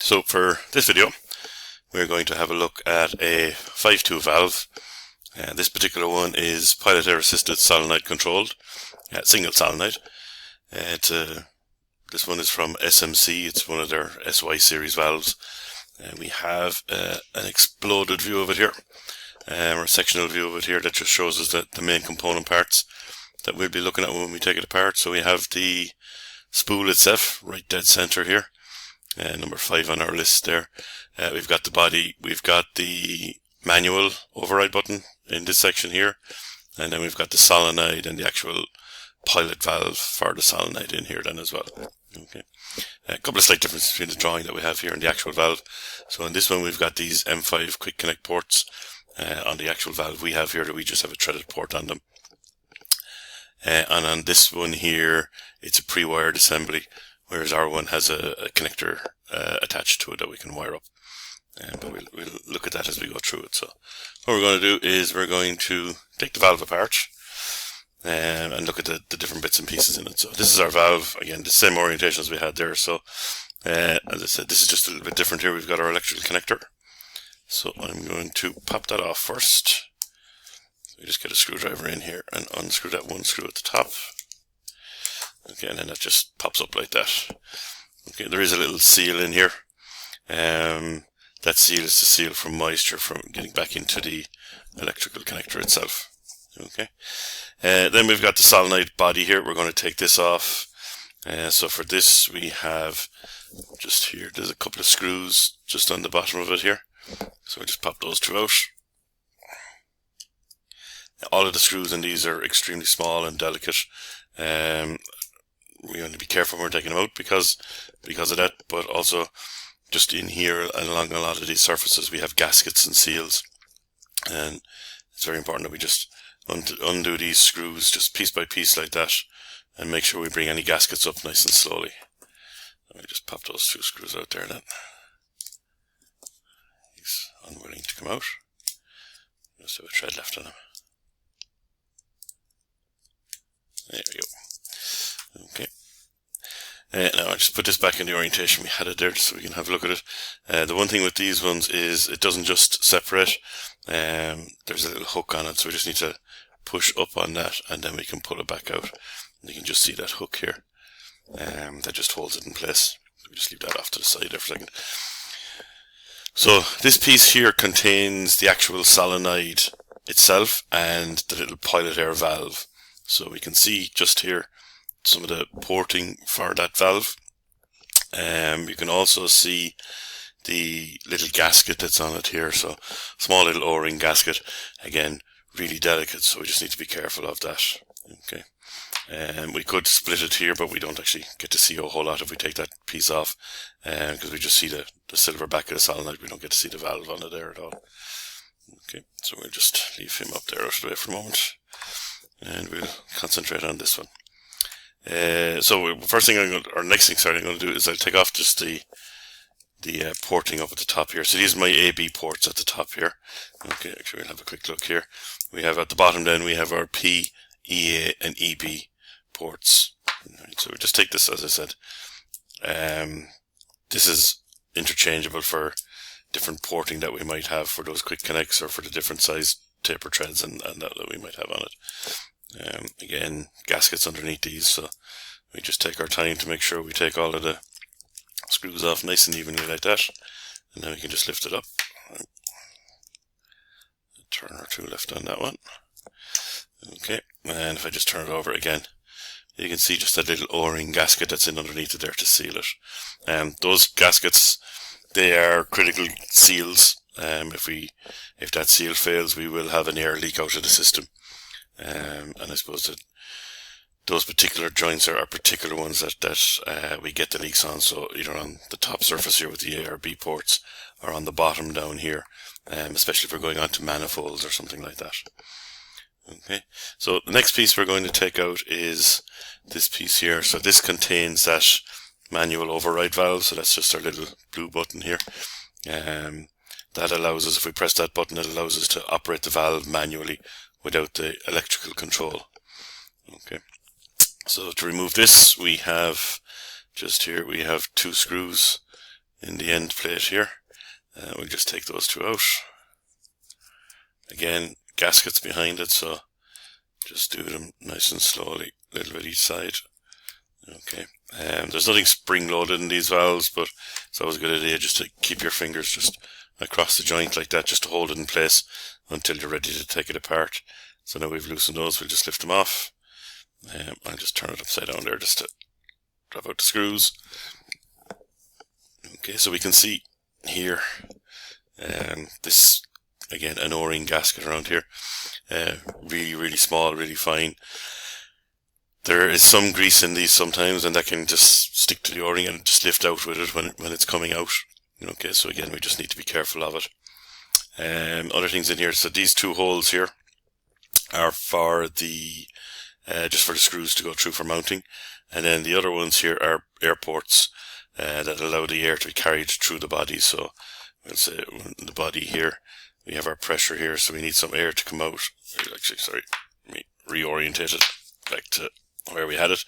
So for this video, we're going to have a look at a 5.2 valve. This particular one is pilot air assisted solenoid controlled, single solenoid. This one is from SMC. It's one of their SY series valves. We have an exploded view of it here, or a sectional view of it here that just shows us the main component parts that we'll be looking at when we take it apart. So we have the spool itself right dead center here, number 5 on our list there. We've got the body, we've got the manual override button in this section here, and then we've got the solenoid and the actual pilot valve for the solenoid in here then as well. Okay, a couple of slight differences between the drawing that we have here and the actual valve. So in this one we've got these M5 quick connect ports. On the actual valve we have here that we just have a threaded port on them. And on this one here, it's a pre-wired assembly, whereas our one has a connector attached to it that we can wire up. But we'll look at that as we go through it. So what we're going to do is we're going to take the valve apart and look at the different bits and pieces in it. So this is our valve, again, the same orientation as we had there. So as I said, this is just a little bit different here. We've got our electrical connector. So I'm going to pop that off first. We just get a screwdriver in here and unscrew that one screw at the top. Okay, and then that just pops up like that. Okay, there is a little seal in here. That seal is to seal from moisture from getting back into the electrical connector itself. Okay, then we've got the solenoid body here. We're going to take this off. So for this we have just here, there's a couple of screws just on the bottom of it here. So we just pop those two out. All of the screws in these are extremely small and delicate. We want to be careful when we're taking them out because of that, but also just in here and along a lot of these surfaces we have gaskets and seals, and it's very important that we just undo these screws just piece by piece like that and make sure we bring any gaskets up nice and slowly. Let me just pop those two screws out there then. He's unwilling to come out. Just have a thread left on him. There we go. Okay. Now I'll just put this back in the orientation we had it there so we can have a look at it. The one thing with these ones is it doesn't just separate. There's a little hook on it, so we just need to push up on that and then we can pull it back out. And you can just see that hook here. That just holds it in place. We just leave that off to the side there for a second. So this piece here contains the actual solenoid itself and the little pilot air valve. So we can see just here some of the porting for that valve. You can also see the little gasket that's on it here. So small little O-ring gasket, again really delicate, so we just need to be careful of that. Okay, we could split it here, but we don't actually get to see a whole lot if we take that piece off, because we just see the silver back of the solenoid. We don't get to see the valve on it there at all. Okay, so we'll just leave him up there out of the way for a moment, and we'll concentrate on this one. So first thing next thing I'm going to do is I'll take off just the porting up at the top here. So these are my AB ports at the top here. Okay, actually we'll have a quick look here. We have at the bottom then we have our P, EA and EB ports. Right, so we just take this, as I said. This is interchangeable for different porting that we might have for those quick connects or for the different size taper threads and that we might have on it. Again, gaskets underneath these, so we just take our time to make sure we take all of the screws off nice and evenly like that, and then we can just lift it up. Turn or two left on that one. Okay, and if I just turn it over again, you can see just that little O-ring gasket that's in underneath it there to seal it. Those gaskets, they are critical seals. If that seal fails, we will have an air leak out of the system. And I suppose that those particular joints are particular ones that we get the leaks on, so either on the top surface here with the A or B ports or on the bottom down here, especially if we're going on to manifolds or something like that. Okay, so the next piece we're going to take out is this piece here. So this contains that manual override valve, so that's just our little blue button here. That allows us, if we press that button, it allows us to operate the valve manually without the electrical control. Okay, so to remove this, we have just here, we have two screws in the end plate here. We'll just take those two out. Again, gaskets behind it, so just do them nice and slowly, a little bit each side. Okay. There's nothing spring loaded in these valves, but it's always a good idea just to keep your fingers just across the joint like that, just to hold it in place until you're ready to take it apart. So now we've loosened those, we'll just lift them off. I'll just turn it upside down there just to drop out the screws. Okay, so we can see here, this, again, an O-ring gasket around here. Really small, really fine. There is some grease in these sometimes, and that can just stick to the O-ring and just lift out with it when it's coming out. Okay, so again, we just need to be careful of it. Other things in here, so these two holes here are for the just for the screws to go through for mounting, and then the other ones here are air ports that allow the air to be carried through the body. So we'll say the body here, we have our pressure here, so we need some air to come out. Actually, sorry, let me reorientate it back to where we had it.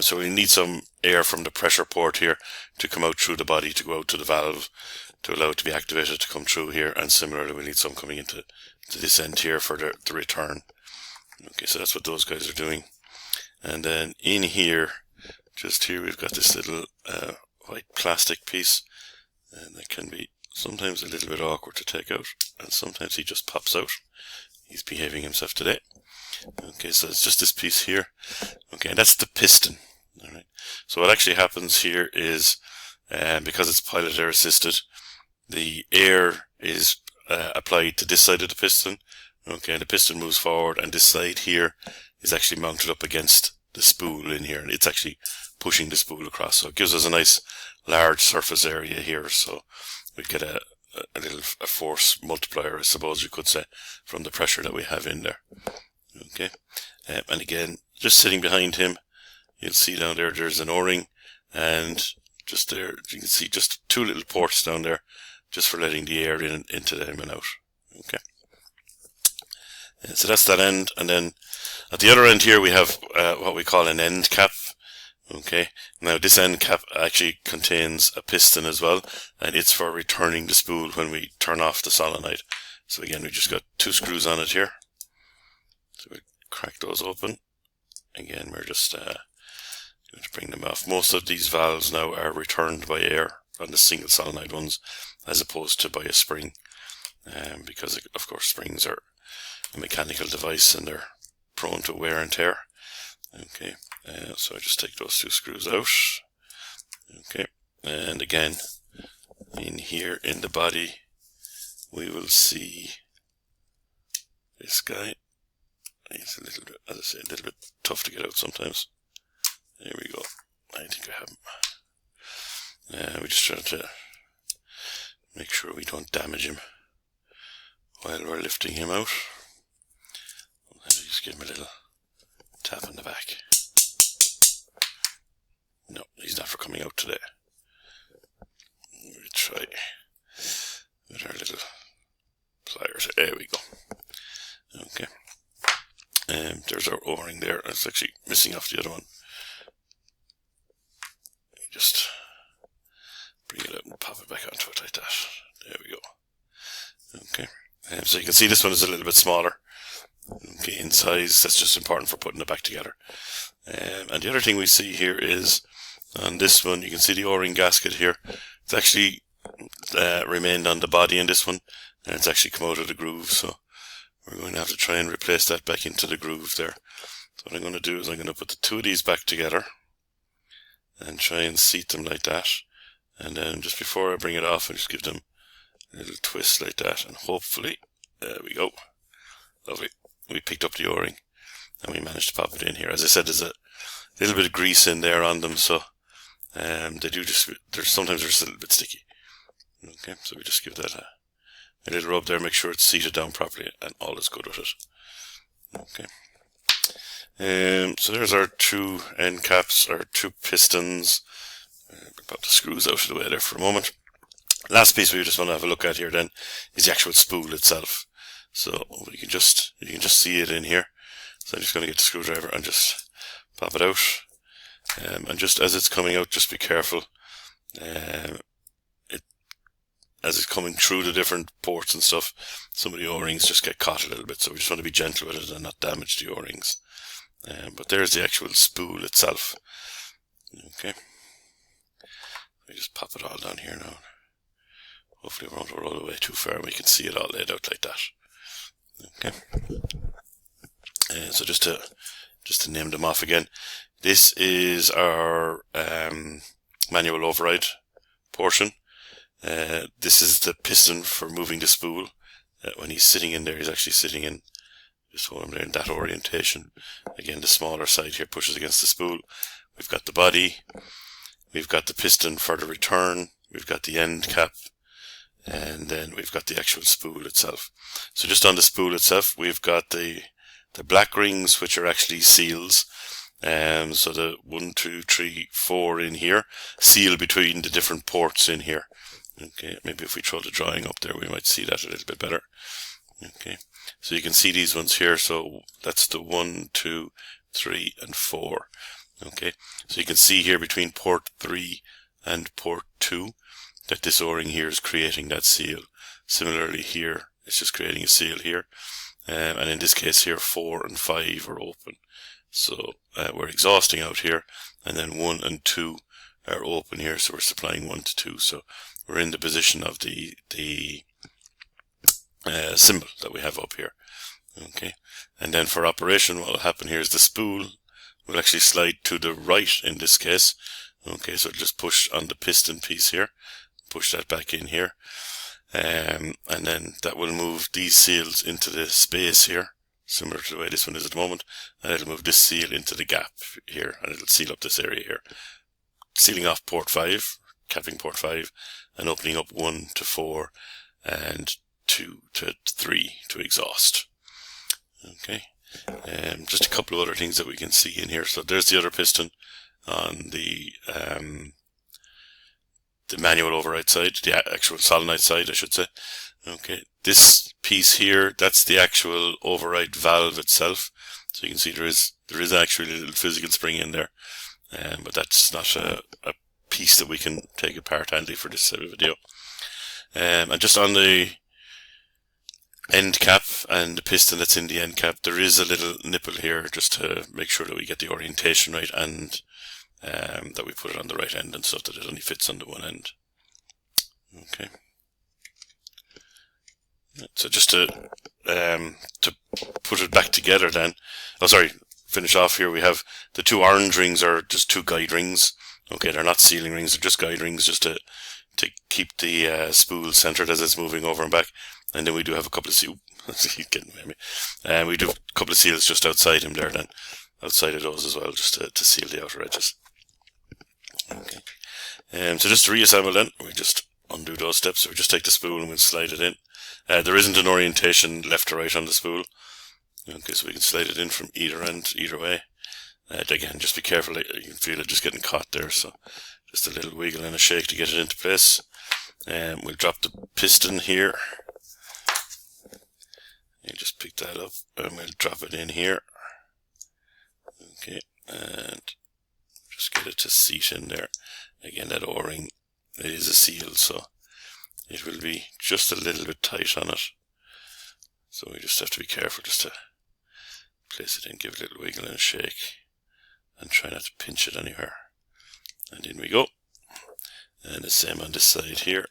So we need some air from the pressure port here to come out through the body, to go out to the valve, to allow it to be activated to come through here, and similarly we need some coming into this end here for the return. Okay, so that's what those guys are doing. And then in here, just here, we've got this little white plastic piece, and that can be sometimes a little bit awkward to take out, and sometimes he just pops out. He's behaving himself today. Okay, so it's just this piece here. Okay, and that's the piston. Alright, so what actually happens here is, because it's pilot air assisted, the air is applied to this side of the piston. Okay, and the piston moves forward, and this side here is actually mounted up against the spool in here, and it's actually pushing the spool across. So it gives us a nice large surface area here, so we get a force multiplier, I suppose you could say, from the pressure that we have in there. Okay, and again, just sitting behind him, you'll see down there, there's an O-ring, and just there, you can see just two little ports down there, just for letting the air in into them and out. Okay. So that's that end, and then at the other end here we have what we call an end cap. Okay, now this end cap actually contains a piston as well, and it's for returning the spool when we turn off the solenoid. So again, we just got two screws on it here. So we crack those open. Again, we're just going to bring them off. Most of these valves now are returned by air on the single solenoid ones, as opposed to by a spring, because of course springs are a mechanical device and they're prone to wear and tear. Okay, so I just take those two screws out. Okay, and again, in here in the body, we will see this guy. It's a little bit, as I say, a little bit tough to get out sometimes. There we go. I think I have him. We just try to make sure we don't damage him while we're lifting him out. Just give him a little tap on the back. No, he's not for coming out today. We try with our little pliers. There we go. Okay. There's our O-ring there. It's actually missing off the other one. Just bring it up and pop it back onto it like that. There we go. Okay. So you can see this one is a little bit smaller. Okay, in size. That's just important for putting it back together. And the other thing we see here is on this one, you can see the O-ring gasket here. It's actually remained on the body in this one, and it's actually come out of the groove. So we're going to have to try and replace that back into the groove there. So what I'm going to do is I'm going to put the two of these back together and try and seat them like that. And then just before I bring it off, I'll just give them a little twist like that, and hopefully, there we go. Lovely. We picked up the O-ring and we managed to pop it in here. As I said, there's a little bit of grease in there on them, so they do just, sometimes they're just a little bit sticky. Okay, so we just give that a little rub there, make sure it's seated down properly, and all is good with it. Okay. So there's our two end caps, our two pistons. Pop the screws out of the way there for a moment. Last piece we just want to have a look at here then is the actual spool itself. So you can just see it in here. So I'm just going to get the screwdriver and just pop it out. And just as it's coming out, just be careful. as it's coming through the different ports and stuff, some of the O-rings just get caught a little bit, so we just want to be gentle with it and not damage the O-rings. But there's the actual spool itself. Okay, we just pop it all down here now. Hopefully we won't roll away too far and we can see it all laid out like that. Okay, so just to name them off again, this is our manual override portion. This is the piston for moving the spool. When he's sitting in there, he's actually sitting in, just hold him there in that orientation. Again, the smaller side here pushes against the spool. We've got the body, we've got the piston for the return, we've got the end cap, and then we've got the actual spool itself. So just on the spool itself, we've got the black rings, which are actually seals. So the 1, 2, 3, 4 in here, seal between the different ports in here. Okay, maybe if we throw the drawing up there, we might see that a little bit better. Okay, so you can see these ones here. So that's the 1, 2, 3, and 4. Okay, so you can see here between port 3 and port 2 that this O-ring here is creating that seal. Similarly here, it's just creating a seal here. And in this case here, 4 and 5 are open. So we're exhausting out here, and then 1 and 2 are open here, so we're supplying 1 to 2. So we're in the position of the symbol that we have up here. Okay, and then for operation, what will happen here is the spool will actually slide to the right in this case. Okay, so just push on the piston piece here, push that back in here, and then that will move these seals into the space here, similar to the way this one is at the moment, and it'll move this seal into the gap here, and it'll seal up this area here, sealing off port 5, capping port 5, and opening up 1 to 4 and 2 to 3 to exhaust. Okay, just a couple of other things that we can see in here. So there's the other piston on the manual override side, the actual solenoid side, I should say. Okay, this piece here, that's the actual override valve itself. So you can see there is actually a little physical spring in there, but that's not a piece that we can take apart handy for this type of video. And just on the end cap and the piston that's in the end cap, there is a little nipple here just to make sure that we get the orientation right, and that we put it on the right end and stuff, that it only fits on the one end. Okay, so just to put it back together then, finish off here, we have the 2 orange rings are just 2 guide rings. Okay, they're not sealing rings, they're just guide rings, just to keep the spool centered as it's moving over and back. And then we do have a couple of seals. We do a couple of seals just outside him there, then outside of those as well, just to seal the outer edges. Okay, so just to reassemble then, we just undo those steps. So we just take the spool and we'll slide it in. There isn't an orientation left or right on the spool. Okay, so we can slide it in from either end, either way. Again, just be careful, you can feel it just getting caught there, so just a little wiggle and a shake to get it into place. We'll drop the piston here. You just pick that up and we'll drop it in here. Okay, and just get it to seat in there. Again, that O-ring, it is a seal, so it will be just a little bit tight on it. So we just have to be careful just to place it in, give it a little wiggle and a shake, and try not to pinch it anywhere. And in we go. And the same on this side here.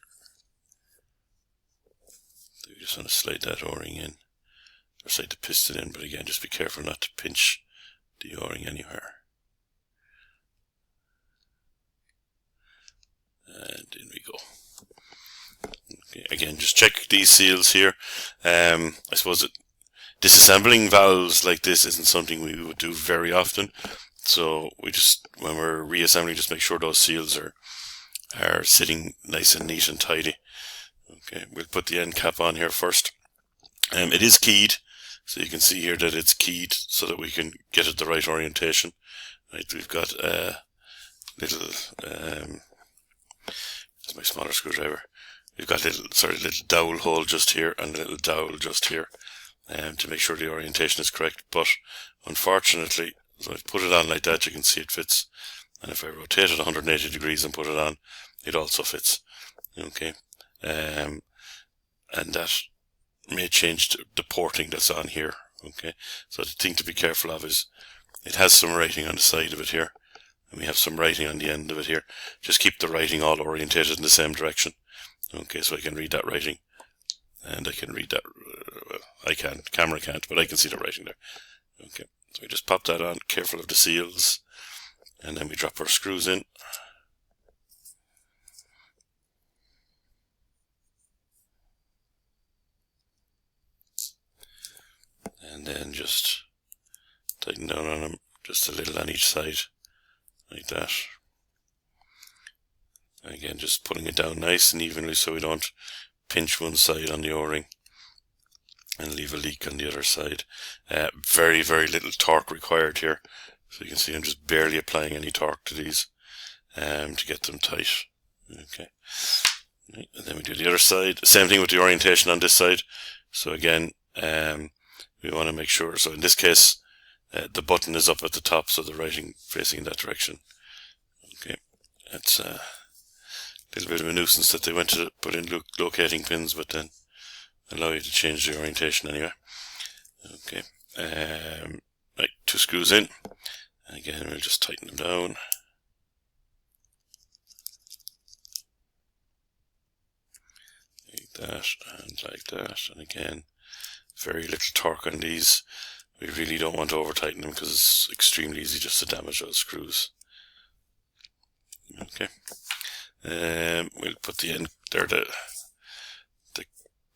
So we just want to slide that O-ring in, or slide the piston in, but again, just be careful not to pinch the O-ring anywhere. And in we go. Okay, again, just check these seals here. I suppose disassembling valves like this isn't something we would do very often. So we just, when we're reassembling, just make sure those seals are sitting nice and neat and tidy. Okay, we'll put the end cap on here first. It is keyed, so you can see here that it's keyed so that we can get it the right orientation. Right, we've got a little, it's my smaller screwdriver. We've got a little dowel hole just here and a little dowel just here, to make sure the orientation is correct. But unfortunately, so I've put it on like that, you can see it fits. And if I rotate it 180 degrees and put it on, it also fits. Okay. and that may change the porting that's on here. Okay, so the thing to be careful of is it has some writing on the side of it here, and we have some writing on the end of it here. Just keep the writing all orientated in the same direction. Okay, so I can read that writing, and I can read that, well, I can, camera can't, but I can see the writing there. Okay, so we just pop that on, careful of the seals, and then we drop our screws in. And then just tighten down on them, just a little on each side, like that. And again, just putting it down nice and evenly so we don't pinch one side on the O-ring and leave a leak on the other side. Very, very little torque required here. So you can see I'm just barely applying any torque to these to get them tight. Okay. And then we do the other side. Same thing with the orientation on this side. So again, we want to make sure, so in this case, the button is up at the top, so the writing facing in that direction. Okay, that's a little bit of a nuisance that they went to put in locating pins, but then allow you to change the orientation anyway. Okay, right, 2 screws in, and again we'll just tighten them down. Like that, and like that, and again, very little torque on these. We really don't want to over tighten them because it's extremely easy just to damage those screws. Okay, we'll put the end there, the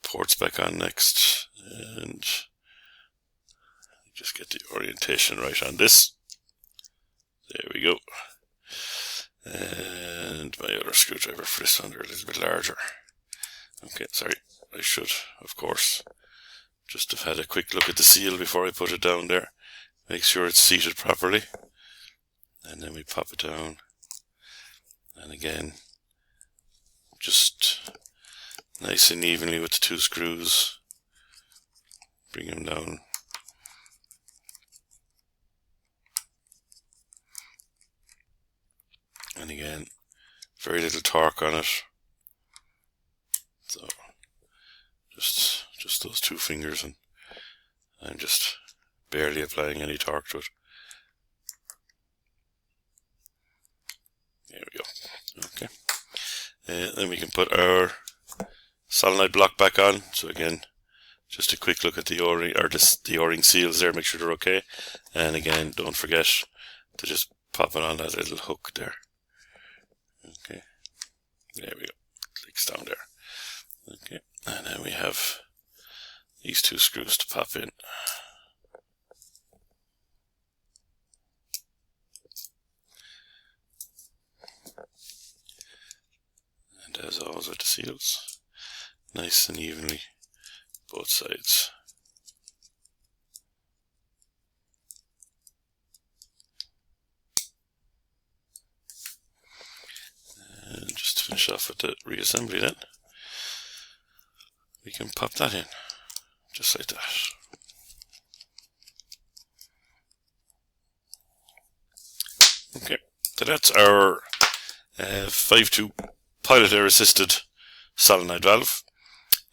ports back on next, and just get the orientation right on this. There we go. And my other screwdriver for this one, they're a little bit larger. Okay, sorry, I should, of course, just have had a quick look at the seal before I put it down there. Make sure it's seated properly. And then we pop it down. And again, just nice and evenly with the 2 screws. Bring them down. And again, very little torque on it. So just those 2 fingers, and I'm just barely applying any torque to it. There we go. Okay. Then we can put our solenoid block back on. So again, just a quick look at the O-ring, or the O-ring seals there, make sure they're okay. And again, don't forget to just pop it on that little hook there. Okay. There we go. Clicks down there. Okay. And then we have these 2 screws to pop in. And as always with the seals, nice and evenly, both sides. And just to finish off with the reassembly then, we can pop that in, just like that. Okay, so that's our 5.2 pilot air assisted solenoid valve.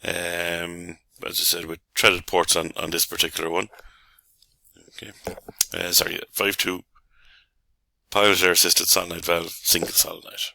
As I said, with threaded ports on this particular one. Okay, sorry, 5.2 pilot air assisted solenoid valve, single solenoid.